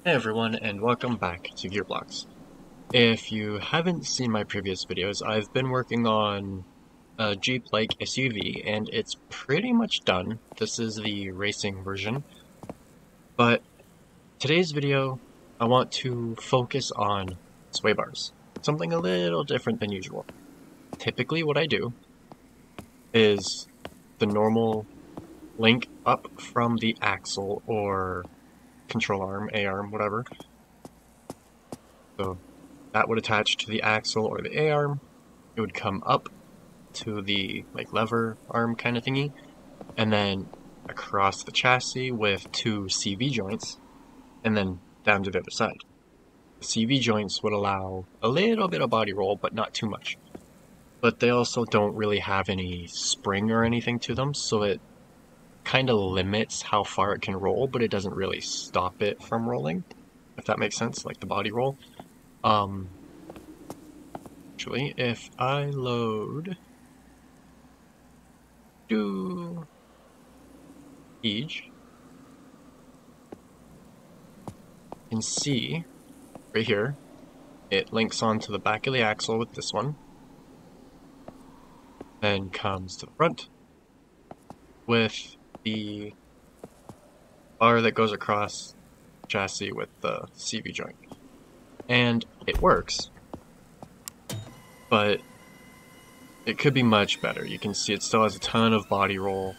Hey everyone, and welcome back to Gearblocks. If you haven't seen my previous videos, I've been working on a Jeep-like SUV, and it's pretty much done. This is the racing version. But today's video, I want to focus on sway bars. Something a little different than usual. Typically what I do is the normal link up from the axle or control arm, A-arm, whatever. So that would attach to the axle or the A-arm. It would come up to the lever arm kind of thingy, and then across the chassis with two CV joints, and then down to the other side. The CV joints would allow a little bit of body roll, but not too much. But they also don't really have any spring or anything to them, so it kind of limits how far it can roll, but it doesn't really stop it from rolling, if that makes sense, like the body roll. Actually, if I load Eage, you can see right here, it links onto the back of the axle with this one, then comes to the front with the bar that goes across the chassis with the CV joint. And it works, but it could be much better. You can see it still has a ton of body roll,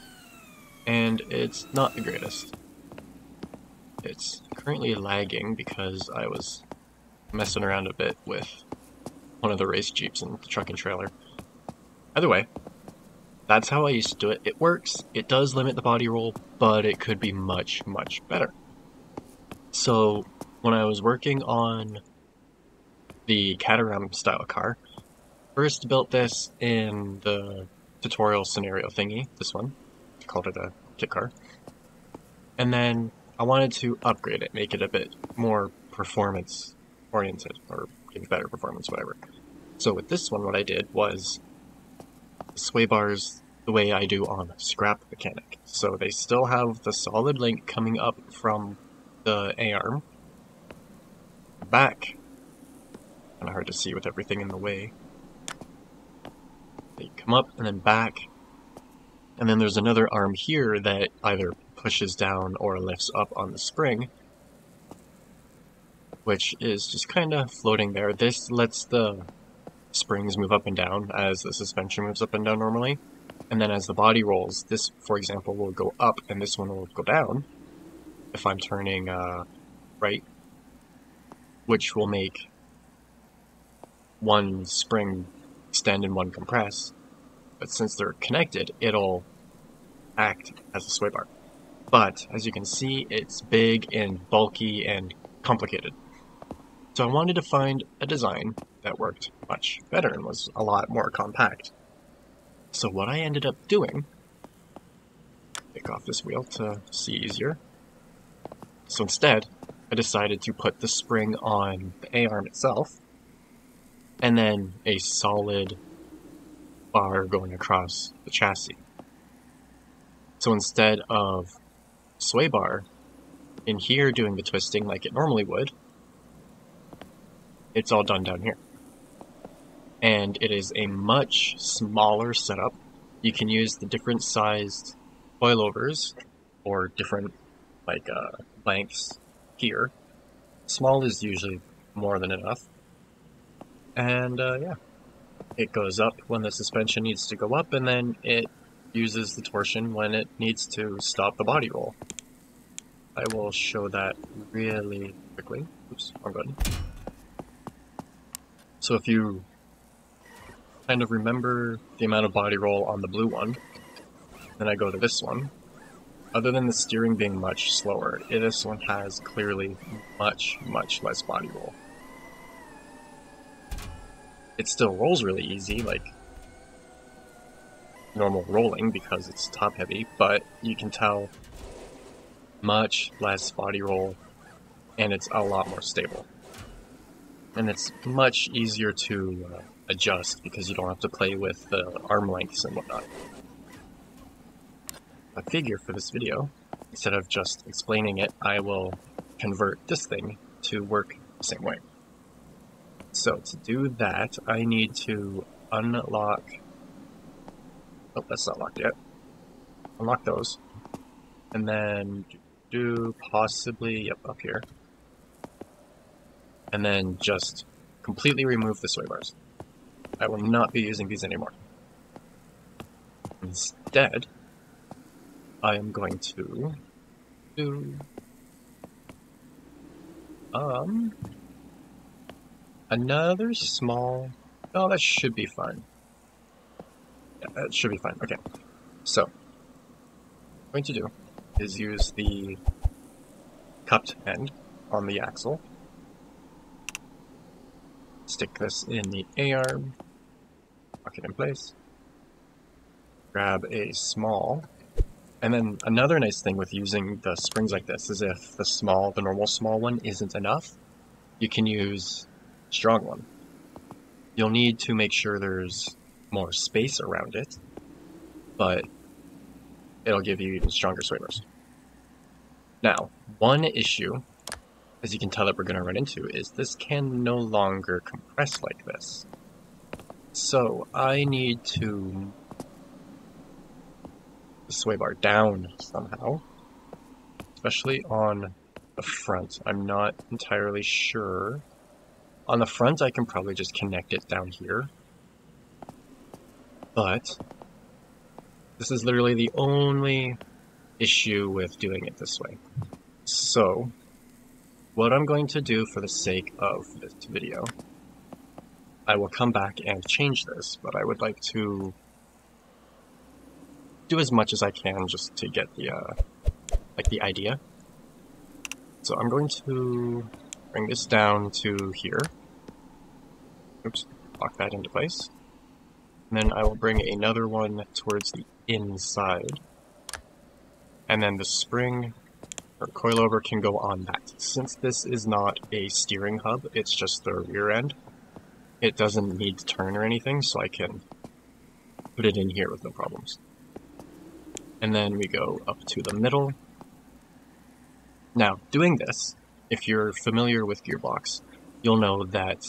and it's not the greatest. It's currently lagging because I was messing around a bit with one of the race Jeeps in the truck and trailer. Either way, that's how I used to do it. It works, it does limit the body roll, but it could be much, much better. So when I was working on the Katana style car, first built this in the tutorial scenario thingy, this one, I called it a kit car, and then I wanted to upgrade it, make it a bit more performance oriented, or give better performance, whatever. So with this one, what I did was sway bars the way I do on Scrap Mechanic. So they still have the solid link coming up from the A-arm back. Kind of hard to see with everything in the way. They come up and then back, and then there's another arm here that either pushes down or lifts up on the spring, which is just kind of floating there. This lets the springs move up and down as the suspension moves up and down normally, and then as the body rolls, this, for example, will go up and this one will go down if I'm turning right, which will make one spring extend and one compress, but since they're connected, it'll act as a sway bar. But as you can see, it's big and bulky and complicated. So I wanted to find a design that worked much better and was a lot more compact. So what I ended up doing, take off this wheel to see easier. So instead, I decided to put the spring on the A-arm itself, and then a solid bar going across the chassis. So instead of sway bar in here doing the twisting like it normally would, it's all done down here. And it is a much smaller setup. You can use the different sized coilovers or different lengths here. Small is usually more than enough. And yeah, it goes up when the suspension needs to go up, and then it uses the torsion when it needs to stop the body roll. I will show that really quickly. Oops, wrong button. So if you kind of remember the amount of body roll on the blue one, then I go to this one. Other than the steering being much slower, this one has clearly much, much less body roll. It still rolls really easy, like normal rolling because it's top heavy, but you can tell much less body roll, and it's a lot more stable. And it's much easier to adjust because you don't have to play with the arm lengths and whatnot. I figure for this video, instead of just explaining it, I will convert this thing to work the same way. So to do that, I need to unlock... Oh, that's not locked yet. Unlock those. And then do possibly, yep, up here. And then just completely remove the sway bars. I will not be using these anymore. Instead, I am going to do another small... Oh, that should be fine. Yeah, that should be fine. Okay, so what I'm going to do is use the cupped end on the axle. Stick this in the A-arm, lock it in place, grab a small, and then another nice thing with using the springs like this is if the normal small one isn't enough, you can use a strong one. You'll need to make sure there's more space around it, but it'll give you even stronger sway bars. Now, one issue, as you can tell that we're going to run into, is this can no longer compress like this. So I need to the sway bar down somehow, especially on the front. I'm not entirely sure. On the front, I can probably just connect it down here, but this is literally the only issue with doing it this way. So what I'm going to do for the sake of this video, I will come back and change this, but I would like to do as much as I can just to get the the idea. So I'm going to bring this down to here. Oops, lock that into place. And then I will bring another one towards the inside. And then the spring or coilover can go on that. Since this is not a steering hub, it's just the rear end, it doesn't need to turn or anything, so I can put it in here with no problems. And then we go up to the middle. Now, doing this, if you're familiar with gearbox, you'll know that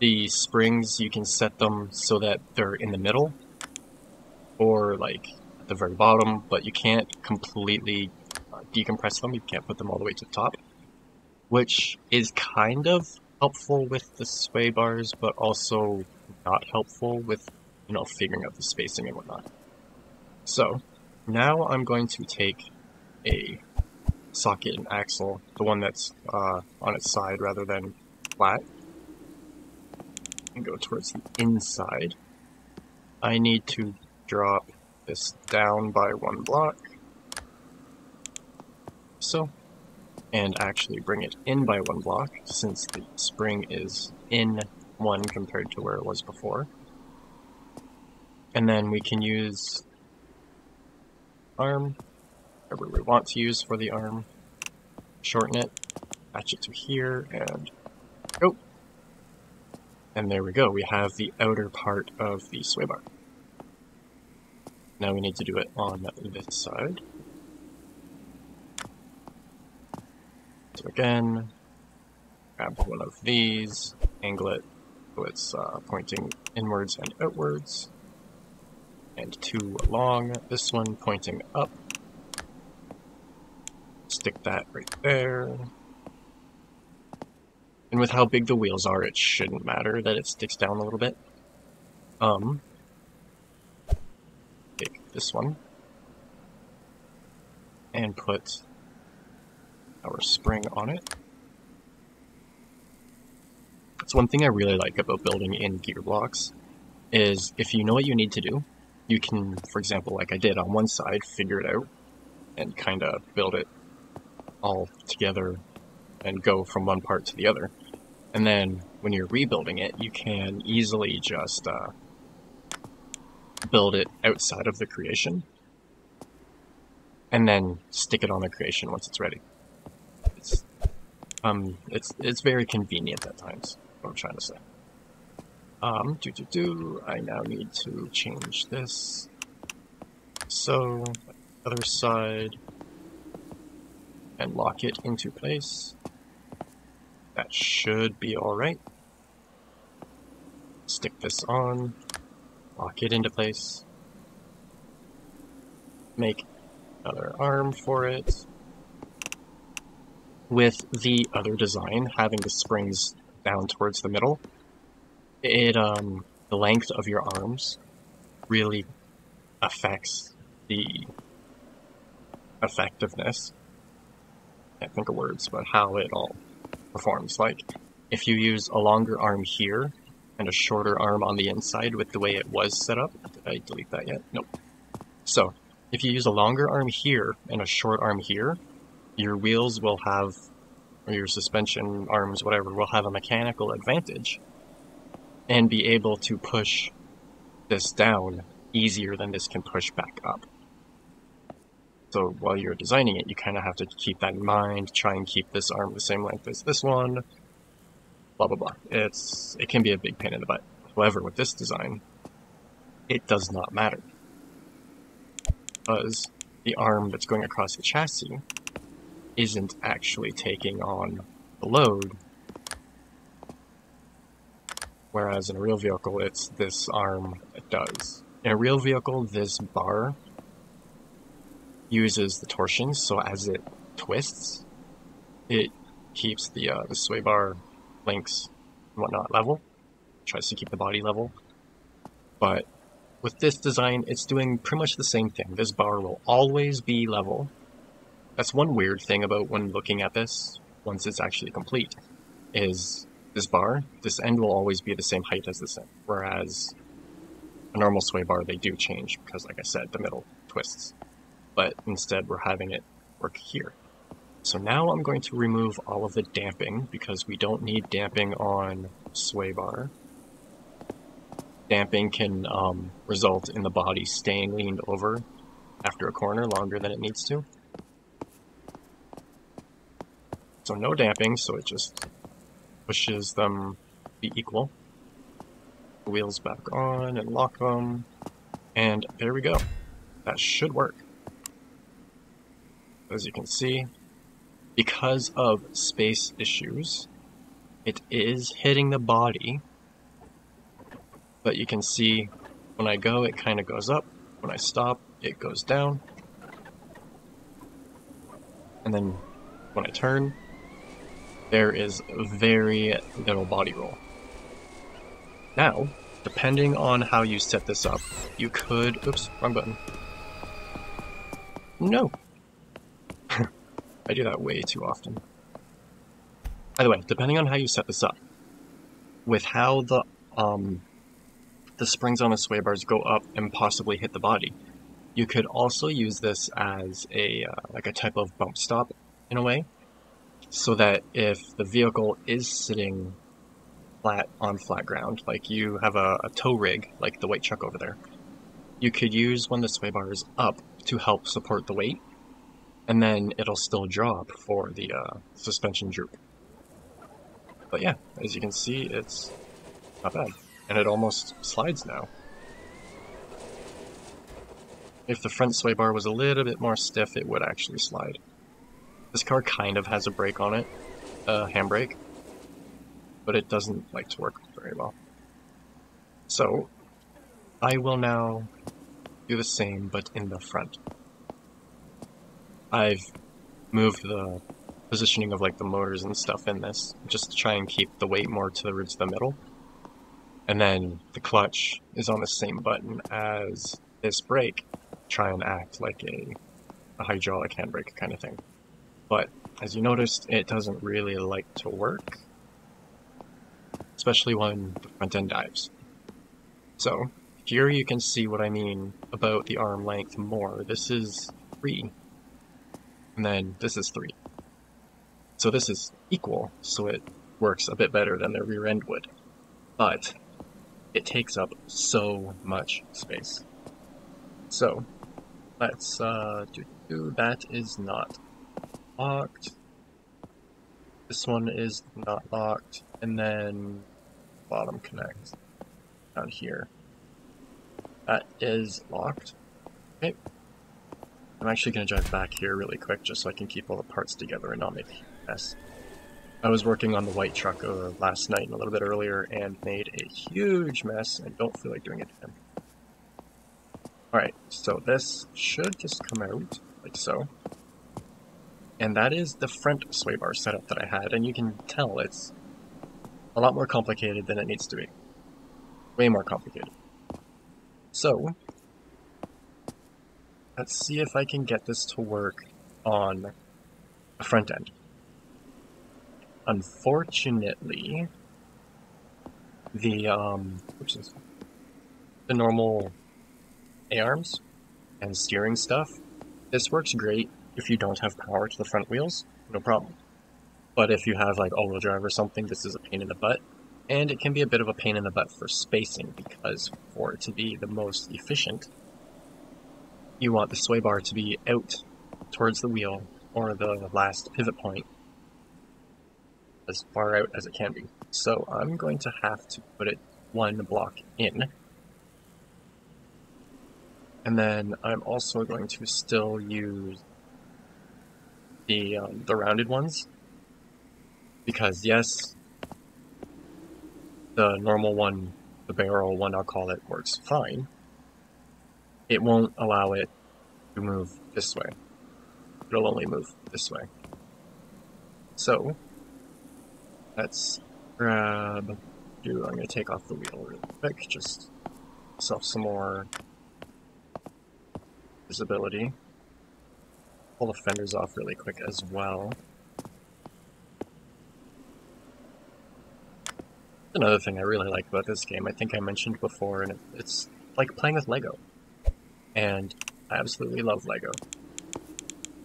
the springs, you can set them so that they're in the middle, or like at the very bottom, but you can't completely decompress them, you can't put them all the way to the top, which is kind of helpful with the sway bars, but also not helpful with, you know, figuring out the spacing and whatnot. So, now I'm going to take a socket and axle, the one that's on its side rather than flat, and go towards the inside. I need to drop this down by one block, so, and actually bring it in by one block since the spring is in one compared to where it was before. And then we can use arm, whatever we want to use for the arm, shorten it, attach it to here, and go. And there we go, we have the outer part of the sway bar. Now we need to do it on this side. So again, grab one of these, angle it so it's pointing inwards and outwards, and two along, this one pointing up. Stick that right there. And with how big the wheels are, it shouldn't matter that it sticks down a little bit. Take this one and put our spring on it. That's one thing I really like about building in gear blocks, is if you know what you need to do, you can, for example, like I did on one side, figure it out and kind of build it all together and go from one part to the other. And then when you're rebuilding it, you can easily just build it outside of the creation and then stick it on the creation once it's ready. It's very convenient at times, what I'm trying to say. I now need to change this. So, other side, and lock it into place. That should be alright. Stick this on, lock it into place, make another arm for it. With the other design, having the springs down towards the middle, the length of your arms really affects the effectiveness. Can't think of words, but how it all performs. Like, if you use a longer arm here and a shorter arm on the inside with the way it was set up, did I delete that yet? Nope. So, if you use a longer arm here and a short arm here, your wheels will have, or your suspension arms, whatever, will have a mechanical advantage and be able to push this down easier than this can push back up. So while you're designing it, you kind of have to keep that in mind, try and keep this arm the same length as this one, blah blah blah. It can be a big pain in the butt. However, with this design, it does not matter, because the arm that's going across the chassis isn't actually taking on the load, whereas in a real vehicle, it's this arm that does. In a real vehicle, this bar uses the torsion, so as it twists, it keeps the sway bar links and whatnot level, tries to keep the body level. But with this design, it's doing pretty much the same thing. This bar will always be level. That's one weird thing about when looking at this, once it's actually complete, is this bar, this end will always be the same height as this end, whereas a normal sway bar, they do change, because like I said, the middle twists. But instead we're having it work here. So now I'm going to remove all of the damping, because we don't need damping on sway bar. Damping can result in the body staying leaned over after a corner longer than it needs to. So no damping, so it just pushes them to be equal. The wheels back on and lock them, and there we go. That should work. As you can see, because of space issues, it is hitting the body, but you can see when I go, it kind of goes up. When I stop, it goes down. And then when I turn, there is very little body roll. Now, depending on how you set this up, you could... Oops, wrong button. No! I do that way too often. By the way, depending on how you set this up, with how the springs on the sway bars go up and possibly hit the body, you could also use this as a like a type of bump stop in a way, so that if the vehicle is sitting flat on flat ground, like you have a tow rig, like the white truck over there, you could use when the sway bar is up to help support the weight, and then it'll still drop for the suspension droop. But yeah, as you can see, it's not bad. And it almost slides now. If the front sway bar was a little bit more stiff, it would actually slide. This car kind of has a brake on it, a handbrake, but it doesn't like to work very well. So, I will now do the same, but in the front. I've moved the positioning of like the motors and stuff in this, just to try and keep the weight more towards the middle. And then the clutch is on the same button as this brake, try and act like a hydraulic handbrake kind of thing. But as you noticed, it doesn't really like to work, especially when the front end dives. So here you can see what I mean about the arm length more. This is 3, and then this is 3. So this is equal, so it works a bit better than the rear end would. But it takes up so much space. So let's that is not locked. This one is not locked, and then bottom connect down here. That is locked. Okay. I'm actually going to drive back here really quick just so I can keep all the parts together and not make a mess. I was working on the white truck last night and a little bit earlier and made a huge mess and don't feel like doing it again. Alright, so this should just come out like so. And that is the front sway bar setup that I had, and you can tell it's a lot more complicated than it needs to be. Way more complicated. So, let's see if I can get this to work on the front end. Unfortunately, the normal A-arms and steering stuff, this works great if you don't have power to the front wheels, no problem. But if you have like all-wheel drive or something, this is a pain in the butt. And it can be a bit of a pain in the butt for spacing, because for it to be the most efficient, you want the sway bar to be out towards the wheel, or the last pivot point, as far out as it can be. So I'm going to have to put it one block in. And then I'm also going to still use the rounded ones, because yes, the normal one, the barrel one I'll call it, works fine. It won't allow it to move this way. It'll only move this way. So, let's grab, I'm going to take off the wheel really quick, just myself some more visibility. Pull the fenders off really quick as well. Another thing I really like about this game, I think I mentioned before, and it's like playing with Lego. And I absolutely love Lego.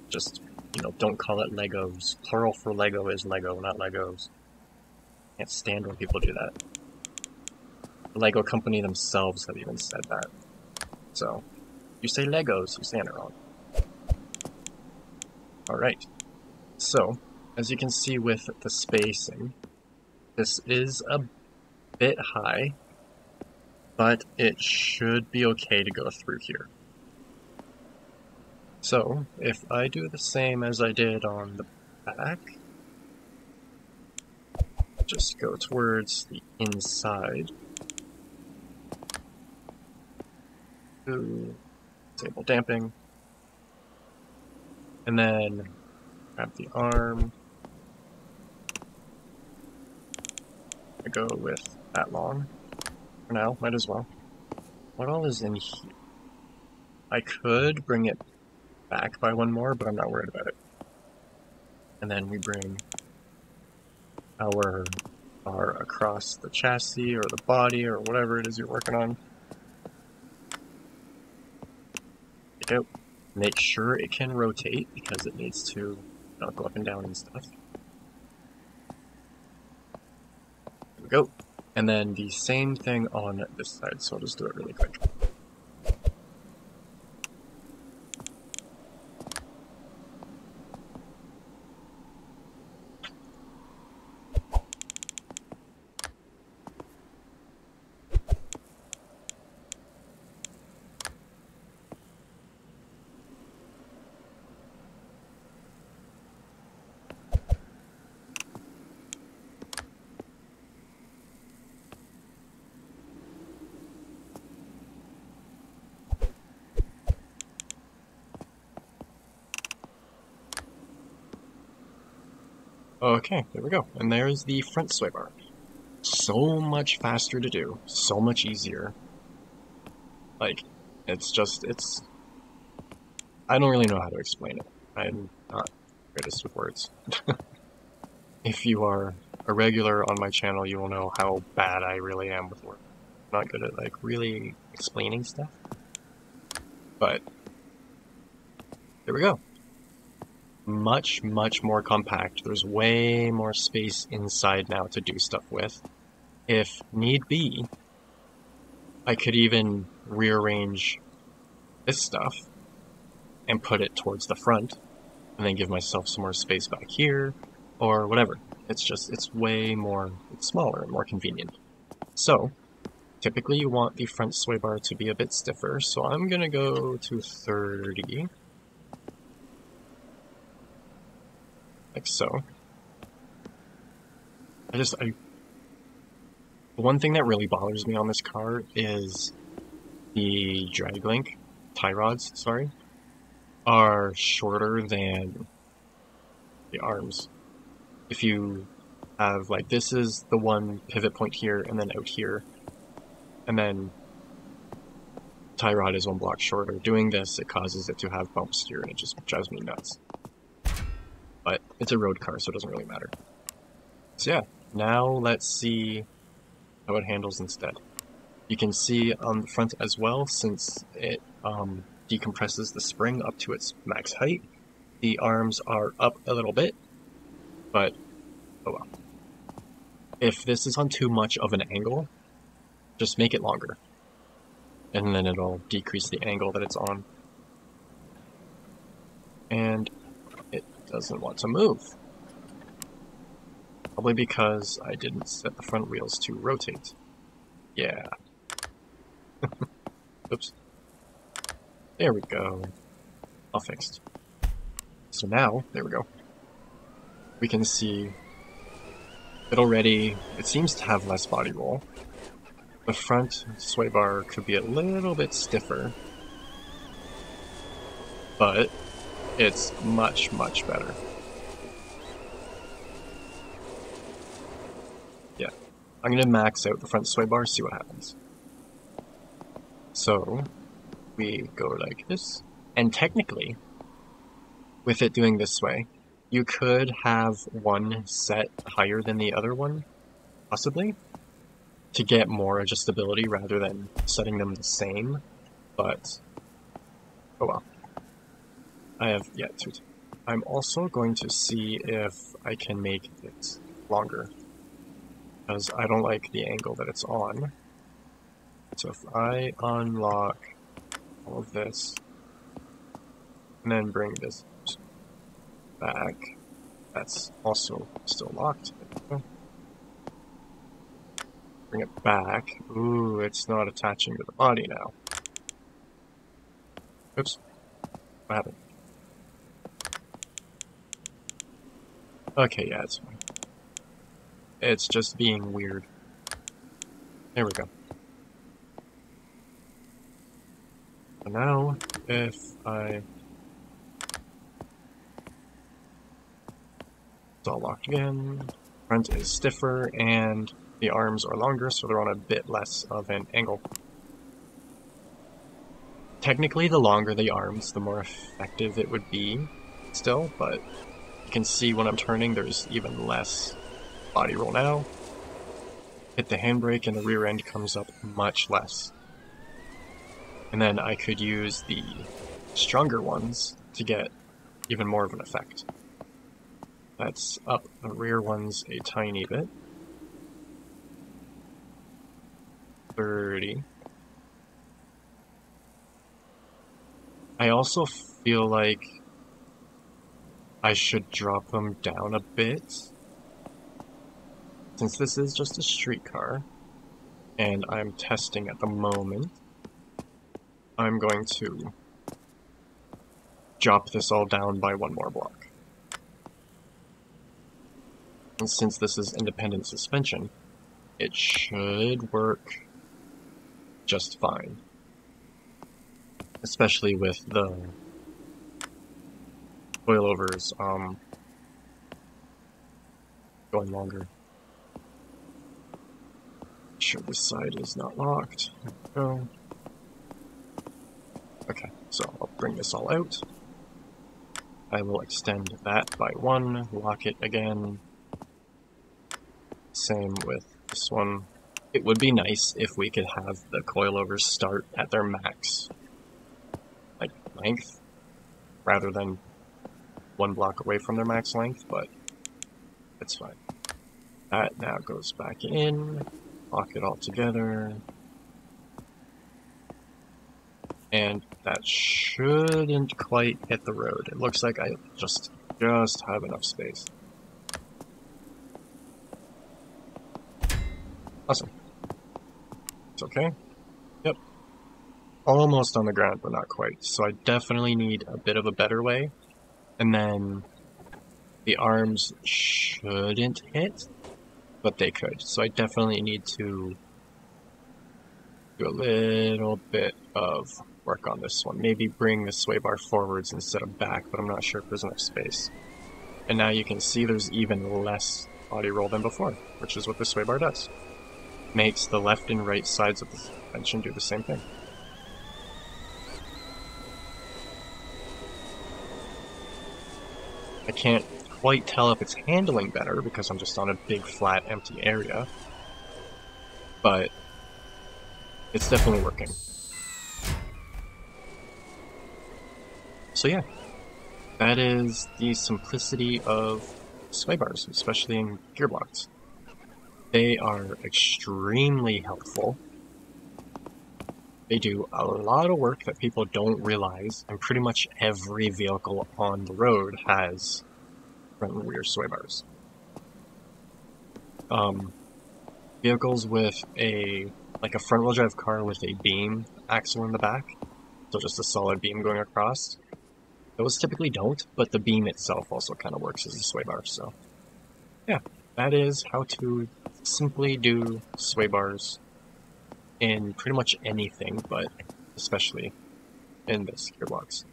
Just, you know, don't call it Legos. Plural for Lego is Lego, not Legos. Can't stand when people do that. The Lego company themselves have even said that. So, you say Legos, you're saying it wrong. Alright, so, as you can see with the spacing, this is a bit high, but it should be okay to go through here. So, if I do the same as I did on the back, just go towards the inside, disable damping, and then grab the arm. I go with that long for now, might as well. What all is in here? I could bring it back by one more, but I'm not worried about it. And then we bring our bar across the chassis or the body or whatever it is you're working on. Take out. Make sure it can rotate because it needs to not go up and down and stuff. There we go. And then the same thing on this side, so I'll just do it really quick. Okay, there we go. And there's the front sway bar. So much faster to do, so much easier. Like, it's... I don't really know how to explain it. I'm not greatest with words. If you are a regular on my channel, you will know how bad I really am with words. I'm not good at, like, really explaining stuff. But, there we go. Much, much more compact. There's way more space inside now to do stuff with. If need be, I could even rearrange this stuff and put it towards the front, and then give myself some more space back here, or whatever. It's way more, it's smaller and more convenient. So, typically you want the front sway bar to be a bit stiffer, so I'm gonna go to 30. like so. The one thing that really bothers me on this car is the drag link, tie rods, sorry, are shorter than the arms. If you have, like, this is the one pivot point here and then out here, and then tie rod is one block shorter. Doing this, it causes it to have bumps here, and it just drives me nuts. But it's a road car, so it doesn't really matter. So yeah, now let's see how it handles instead. You can see on the front as well, since it decompresses the spring up to its max height, the arms are up a little bit, but oh well. If this is on too much of an angle, just make it longer, and then it'll decrease the angle that it's on. And it doesn't want to move. Probably because I didn't set the front wheels to rotate. Yeah. Oops. There we go. All fixed. So now, there we go. We can see it seems to have less body roll. The front sway bar could be a little bit stiffer, but it's much, much better. Yeah, I'm going to max out the front sway bar, see what happens. So, we go like this, and technically, with it doing this way, you could have one set higher than the other one, possibly, to get more adjustability rather than setting them the same, but oh well. I have yet to. I'm also going to see if I can make it longer, because I don't like the angle that it's on. So if I unlock all of this, and then bring this back, that's also still locked. Bring it back. Ooh, it's not attaching to the body now. Oops. What happened? Okay, yeah, it's fine. It's just being weird. There we go. So now, if I... It's all locked again. Front is stiffer, and the arms are longer, so they're on a bit less of an angle. Technically, the longer the arms, the more effective it would be still, but you can see when I'm turning, there's even less body roll now. Hit the handbrake and the rear end comes up much less. And then I could use the stronger ones to get even more of an effect. That's up the rear ones a tiny bit. 30. I also feel like I should drop them down a bit. Since this is just a street car, and I'm testing at the moment, I'm going to drop this all down by one more block. And since this is independent suspension, it should work just fine. Especially with the coilovers going longer. Make sure this side is not locked. There we go. Okay, so I'll bring this all out. I will extend that by one, lock it again. Same with this one. It would be nice if we could have the coilovers start at their max, like, length, rather than one block away from their max length, but it's fine. That now goes back in, lock it all together, and that shouldn't quite hit the road. It looks like I just have enough space. Awesome. It's okay. Yep. Almost on the ground, but not quite. So I definitely need a bit of a better way. And then The arms shouldn't hit, but they could. So I definitely need to do a little bit of work on this one. Maybe bring the sway bar forwards instead of back, but I'm not sure if there's enough space. And now you can see there's even less body roll than before, which is what the sway bar does. Makes the left and right sides of the suspension do the same thing. I can't quite tell if it's handling better because I'm just on a big flat empty area, but it's definitely working. So yeah, that is the simplicity of sway bars, especially in gearbox. They are extremely helpful. They do a lot of work that people don't realize, and pretty much every vehicle on the road has front and rear sway bars. Vehicles with a front-wheel drive car with a beam axle in the back, so just a solid beam going across, those typically don't, but the beam itself also kind of works as a sway bar, so yeah, that is how to simply do sway bars in pretty much anything, but especially in this gearbox.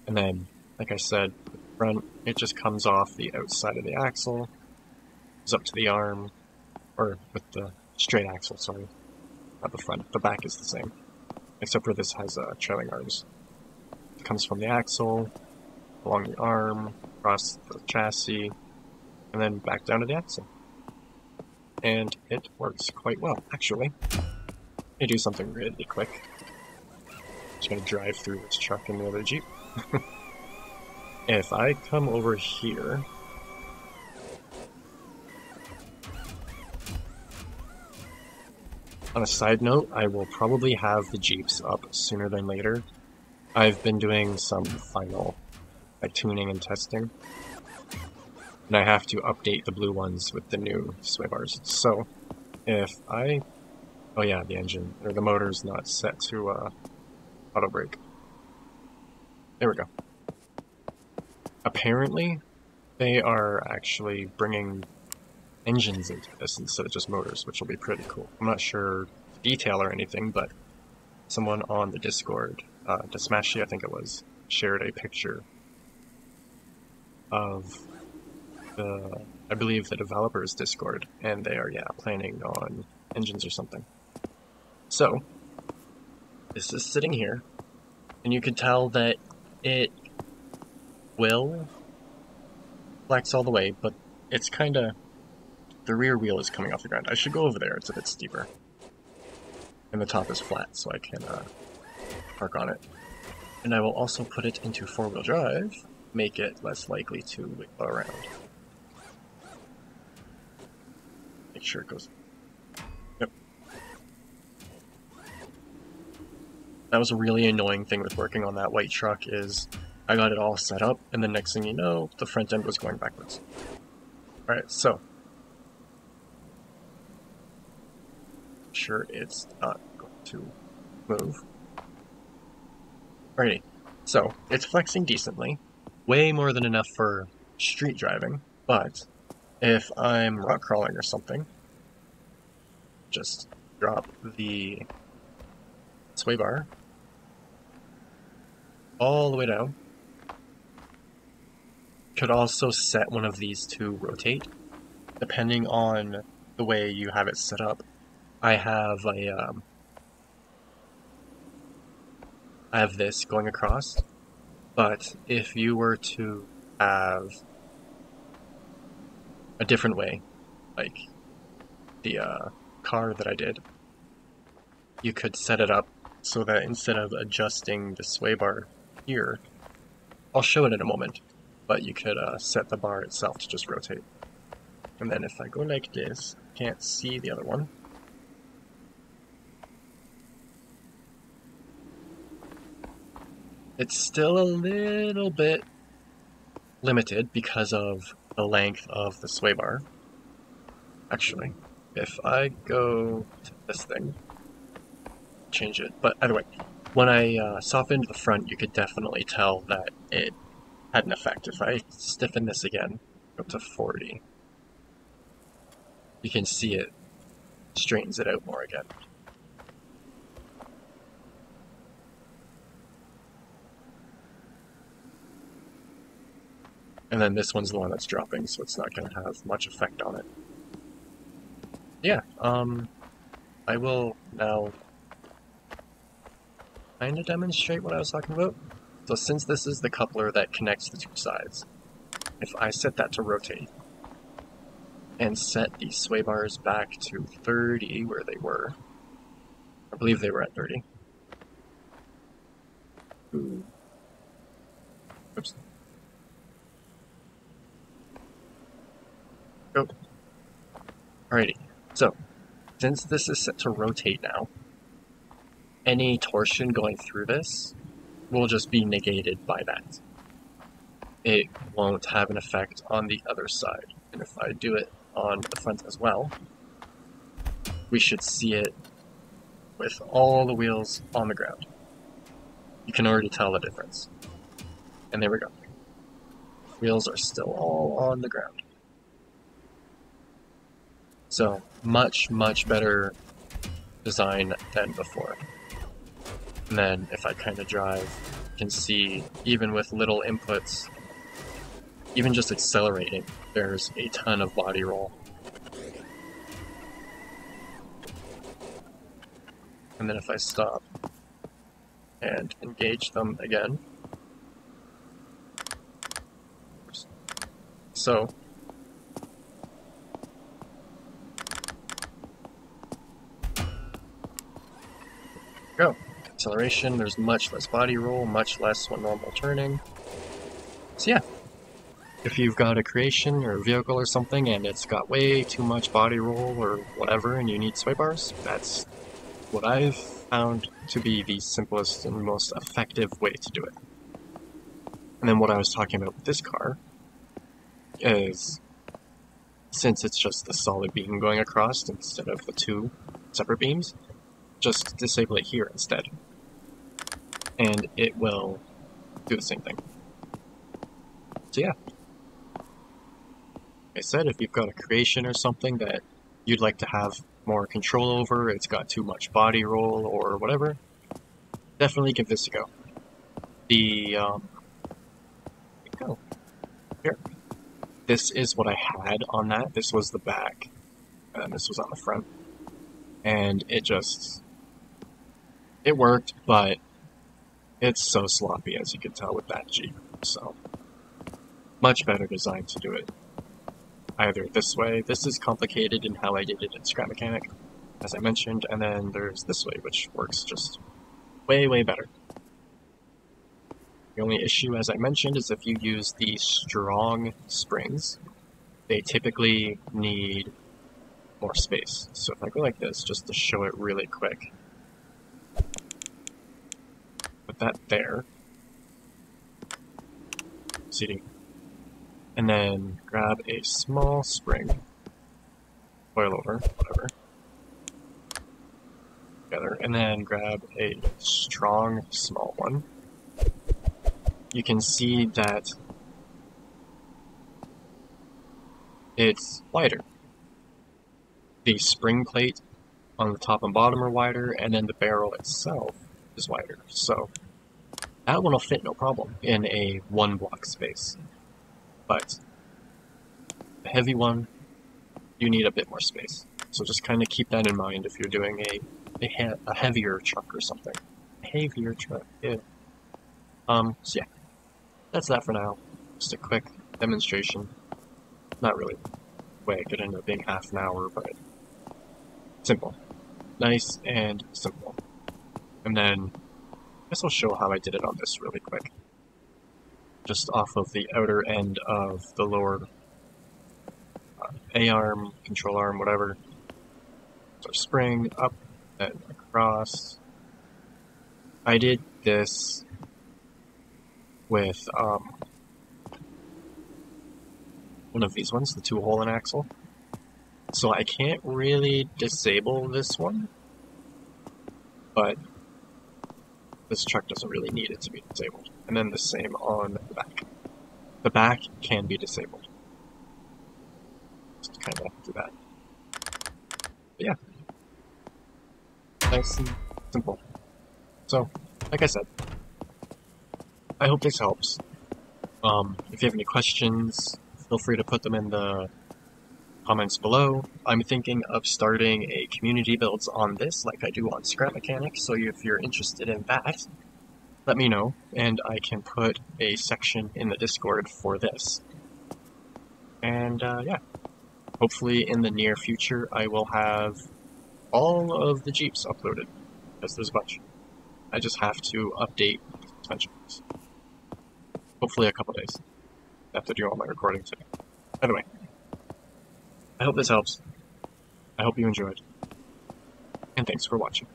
And then, like I said, the front, it just comes off the outside of the axle, goes up to the arm, or with the straight axle, sorry, not the front. The back is the same, except for this has trailing arms. It comes from the axle, along the arm, across the chassis, and then back down to the axle. And it works quite well, actually. Let me do something really quick. Just gonna drive through this truck and the other Jeep. If I come over here, on a side note, I will probably have the Jeeps up sooner than later. I've been doing some final tuning and testing, and I have to update the blue ones with the new sway bars. So, if I... Oh yeah, the engine, or the motor's not set to auto brake. There we go. Apparently, they are actually bringing engines into this instead of just motors, which will be pretty cool. I'm not sure the detail or anything, but someone on the Discord, Dismashy I think it was, shared a picture of the, I believe, the developer's Discord, and they are, yeah, planning on engines or something. So, this is sitting here, and you can tell that it will flex all the way, but it's kind of, the rear wheel is coming off the ground. I should go over there, it's a bit steeper. And the top is flat, so I can park on it. And I will also put it into four-wheel drive, make it less likely to wiggle around. Make sure it goes. Yep. That was a really annoying thing with working on that white truck is I got it all set up, and the next thing you know, the front end was going backwards. Alright, so. Sure it's not going to move. Alrighty, so it's flexing decently, way more than enough for street driving, but if I'm rock crawling or something, just drop the sway bar all the way down. Could also set one of these to rotate, depending on the way you have it set up. I have this going across, but if you were to have a different way, like the car that I did, you could set it up so that instead of adjusting the sway bar here, I'll show it in a moment, but you could set the bar itself to just rotate. And then if I go like this, can't see the other one. It's still a little bit limited because of the length of the sway bar. Actually, if I go to this thing, change it. But either way, when I softened the front, you could definitely tell that it had an effect. If I stiffen this again, go to 40, you can see it straightens it out more again. And then this one's the one that's dropping, so it's not going to have much effect on it. Yeah, I will now kind of demonstrate what I was talking about. So since this is the coupler that connects the two sides, if I set that to rotate and set the sway bars back to 30 where they were, I believe they were at 30. Ooh. Oops. Go. Alrighty, so since this is set to rotate now, any torsion going through this will just be negated by that. It won't have an effect on the other side. And if I do it on the front as well, we should see it with all the wheels on the ground. You can already tell the difference. And there we go. Wheels are still all on the ground. So, much, much better design than before. And then if I kind of drive, you can see even with little inputs, even just accelerating, there's a ton of body roll. And then if I stop and engage them again, so go. Acceleration, there's much less body roll, much less when normal turning. So yeah, if you've got a creation or a vehicle or something and it's got way too much body roll or whatever and you need sway bars, that's what I've found to be the simplest and most effective way to do it. And then what I was talking about with this car is, since it's just the solid beam going across instead of the two separate beams, just disable it here instead. And it will do the same thing. So yeah. Like I said, if you've got a creation or something that you'd like to have more control over, it's got too much body roll or whatever, definitely give this a go. Here. This is what I had on that. This was the back, and this was on the front. And it worked, but it's so sloppy, as you can tell with that Jeep. So, much better design to do it either this way. This is complicated in how I did it in Scrap Mechanic, as I mentioned, and then there's this way, which works just way, way better. The only issue, as I mentioned, is if you use the strong springs, they typically need more space. So if I go like this, just to show it really quick, put that there, seating, and then grab a small spring, coil over, whatever, together, and then grab a strong small one. You can see that it's wider. The spring plate on the top and bottom are wider, and then the barrel itself is wider. So that one will fit no problem in a one block space. But the heavy one, you need a bit more space. So just kind of keep that in mind if you're doing a heavier truck or something. A heavier truck, yeah. So yeah, that's that for now. Just a quick demonstration. Not really the way it could end up being half an hour, but simple. Nice and simple. And then I guess I'll show how I did it on this really quick. Just off of the outer end of the lower A-arm, control arm, whatever. So spring up and across. I did this with one of these ones, the 2-hole in axle. So I can't really disable this one, but this truck doesn't really need it to be disabled. And then the same on the back. The back can be disabled. Just kind of do that. But yeah, nice and simple. So, like I said, I hope this helps. If you have any questions, feel free to put them in the comments below. I'm thinking of starting a community builds on this, like I do on Scrap Mechanics, so if you're interested in that, let me know, and I can put a section in the Discord for this. And yeah, hopefully in the near future I will have all of the Jeeps uploaded, because there's a bunch. I just have to update the suspensions. Hopefully a couple days. I have to do all my recording today. By the way, I hope this helps. I hope you enjoyed. And thanks for watching.